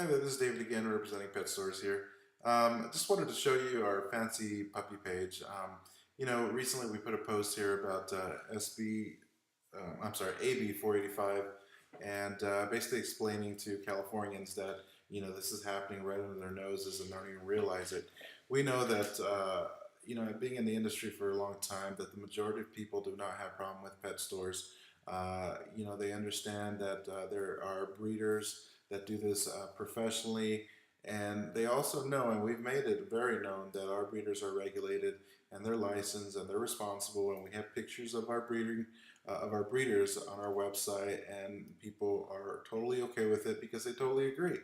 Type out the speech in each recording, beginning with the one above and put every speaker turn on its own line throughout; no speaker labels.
Hi there, this is David again, representing Pet Stores here. I just wanted to show you our fancy puppy page. Recently we put a post here about AB 485, and basically explaining to Californians that this is happening right under their noses and they don't even realize it. We know that being in the industry for a long time, that the majority of people do not have a problem with pet stores. They understand that there are breeders that do this professionally. And they also know, and we've made it very known, that our breeders are regulated and they're licensed and they're responsible. And we have pictures of our breeders on our website, and people are totally okay with it because they totally agree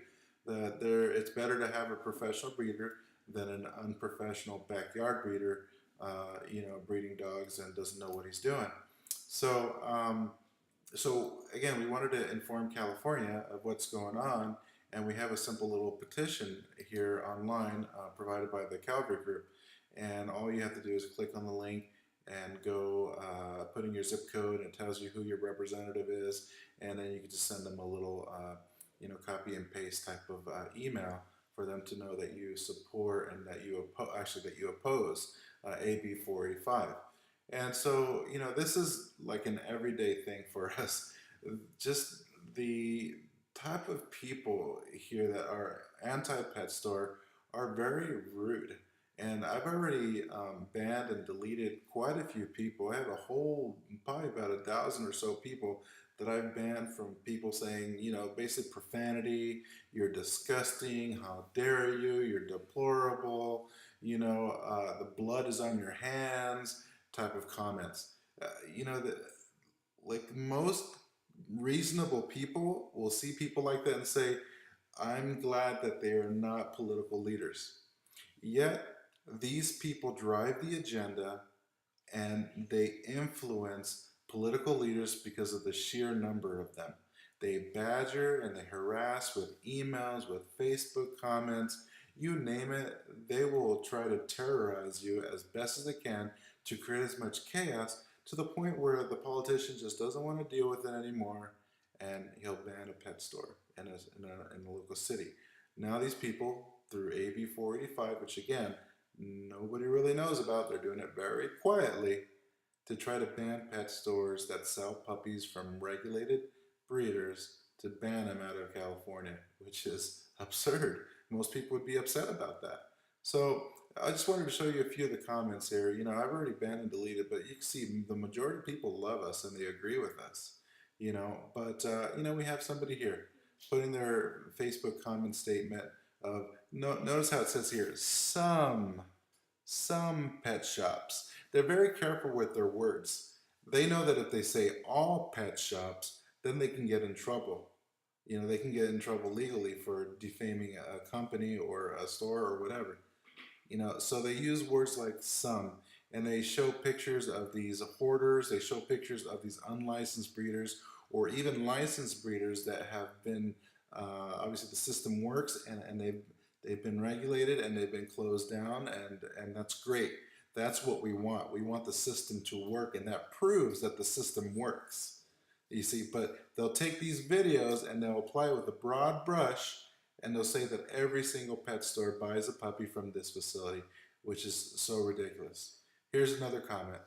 that it's better to have a professional breeder than an unprofessional backyard breeder, breeding dogs and doesn't know what he's doing. So so again, we wanted to inform California of what's going on, and we have a simple little petition here online provided by the Calgary group. And all you have to do is click on the link and go put in your zip code, and it tells you who your representative is, and then you can just send them a little, copy and paste type of email for them to know that you support and that you oppose AB 485. And so, this is like an everyday thing for us. Just the type of people here that are anti-pet store are very rude. And I've already banned and deleted quite a few people. I have a whole, probably about a dozen or so people that I've banned from people saying, basic profanity, you're disgusting, how dare you, you're deplorable, the blood is on your hands type of comments. That like most reasonable people will see people like that and say, I'm glad that they are not political leaders. Yet these people drive the agenda and they influence political leaders because of the sheer number of them. They badger and they harass with emails, with Facebook comments, you name it. They will try to terrorize you as best as they can to create as much chaos, to the point where the politician just doesn't want to deal with it anymore, and he'll ban a pet store in a local city. Now these people, through AB 485, which again, nobody really knows about, they're doing it very quietly, to try to ban pet stores that sell puppies from regulated breeders, to ban them out of California, which is absurd. Most people would be upset about that. So I just wanted to show you a few of the comments here. I've already banned and deleted, but you can see the majority of people love us and they agree with us. But we have somebody here putting their Facebook comment statement of, no, notice how it says here, some pet shops. They're very careful with their words. They know that if they say all pet shops, then they can get in trouble. They can get in trouble legally for defaming a company or a store or whatever. So they use words like some, and they show pictures of these hoarders, they show pictures of these unlicensed breeders, or even licensed breeders that have been, obviously the system works, and they've been regulated and they've been closed down, and that's great. That's what we want. We want the system to work, and that proves that the system works. You see, but they'll take these videos and they'll apply it with a broad brush, and they'll say that every single pet store buys a puppy from this facility, which is so ridiculous. Here's another comment.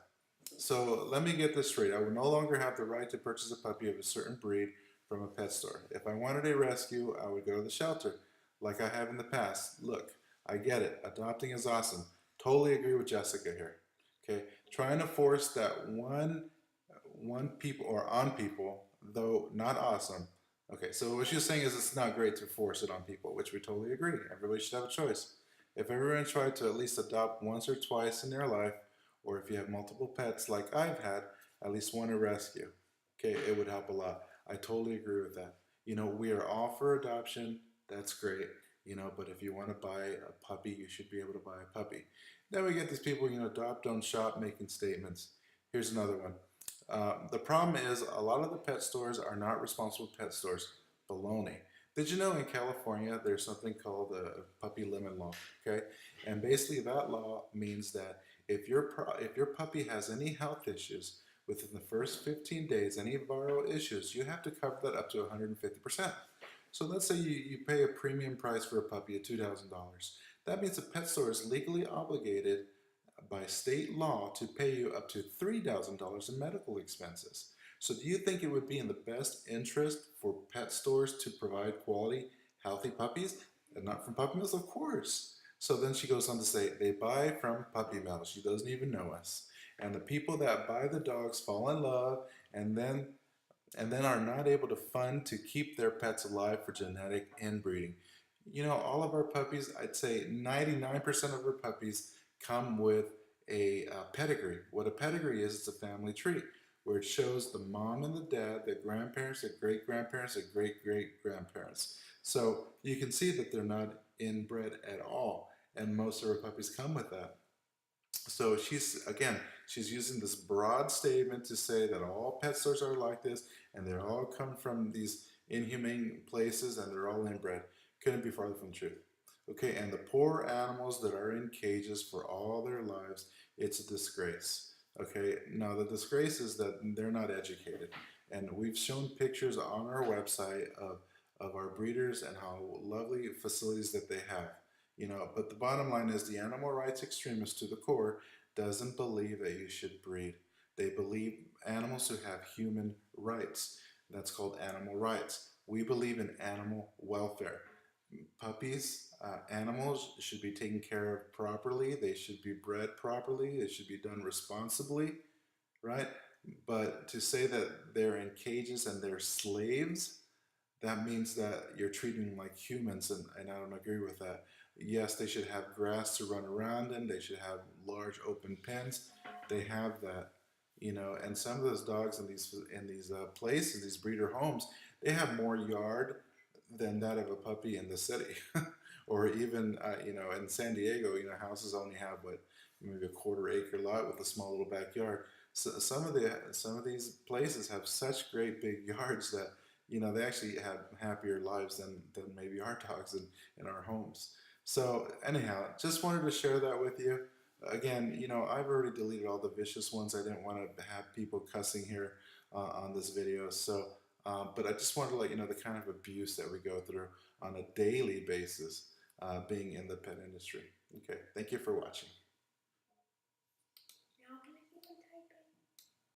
So let me get this straight. I will no longer have the right to purchase a puppy of a certain breed from a pet store. If I wanted a rescue, I would go to the shelter, like I have in the past. Look, I get it. Adopting is awesome. Totally agree with Jessica here. Okay, trying to force that one people or on people, though not awesome. Okay, so what she's saying is it's not great to force it on people, which we totally agree. Everybody should have a choice. If everyone tried to at least adopt once or twice in their life, or if you have multiple pets like I've had, at least one to rescue, okay, it would help a lot. I totally agree with that. We are all for adoption. That's great. But if you want to buy a puppy, you should be able to buy a puppy. Then we get these people, adopt, don't shop, making statements. Here's another one. The problem is a lot of the pet stores are not responsible pet stores. Baloney. Did you know in California there's something called a puppy limit law? Okay, and basically that law means that if your puppy has any health issues within the first 15 days, any viral issues, you have to cover that up to 150%. So let's say you pay a premium price for a puppy at $2,000. That means a pet store is legally obligated by state law to pay you up to $3,000 in medical expenses. So do you think it would be in the best interest for pet stores to provide quality, healthy puppies? And not from puppy mills, of course. So then she goes on to say, they buy from puppy mills. She doesn't even know us. And the people that buy the dogs fall in love and then are not able to fund to keep their pets alive for genetic inbreeding. You know, all of our puppies, I'd say 99% of our puppies come with a pedigree. What a pedigree is, it's a family tree where it shows the mom and the dad, the grandparents, the great grandparents, the great great grandparents. So you can see that they're not inbred at all, and most of our puppies come with that. So she's using this broad statement to say that all pet stores are like this and they all come from these inhumane places and they're all inbred. Couldn't be farther from the truth. Okay, and the poor animals that are in cages for all their lives, it's a disgrace. Okay, now the disgrace is that they're not educated. And we've shown pictures on our website of our breeders and how lovely facilities that they have. You know, but the bottom line is the animal rights extremist to the core doesn't believe that you should breed. They believe animals who have human rights. That's called animal rights. We believe in animal welfare. Puppies, animals should be taken care of properly. They should be bred properly. They should be done responsibly, right? But to say that they're in cages and they're slaves, that means that you're treating them like humans, and I don't agree with that. Yes, they should have grass to run around in. They should have large open pens. They have that, you know. And some of those dogs in these places, these breeder homes, they have more yard than that of a puppy in the city, or even you know, in San Diego, you know, houses only have what, maybe a quarter-acre lot with a small little backyard. So some of these places have such great big yards that, you know, they actually have happier lives than maybe our dogs in our homes. So anyhow, just wanted to share that with you. Again, you know, I've already deleted all the vicious ones. I didn't want to have people cussing here on this video. So, but I just wanted to let you know the kind of abuse that we go through on a daily basis being in the pet industry. Okay, thank you for watching.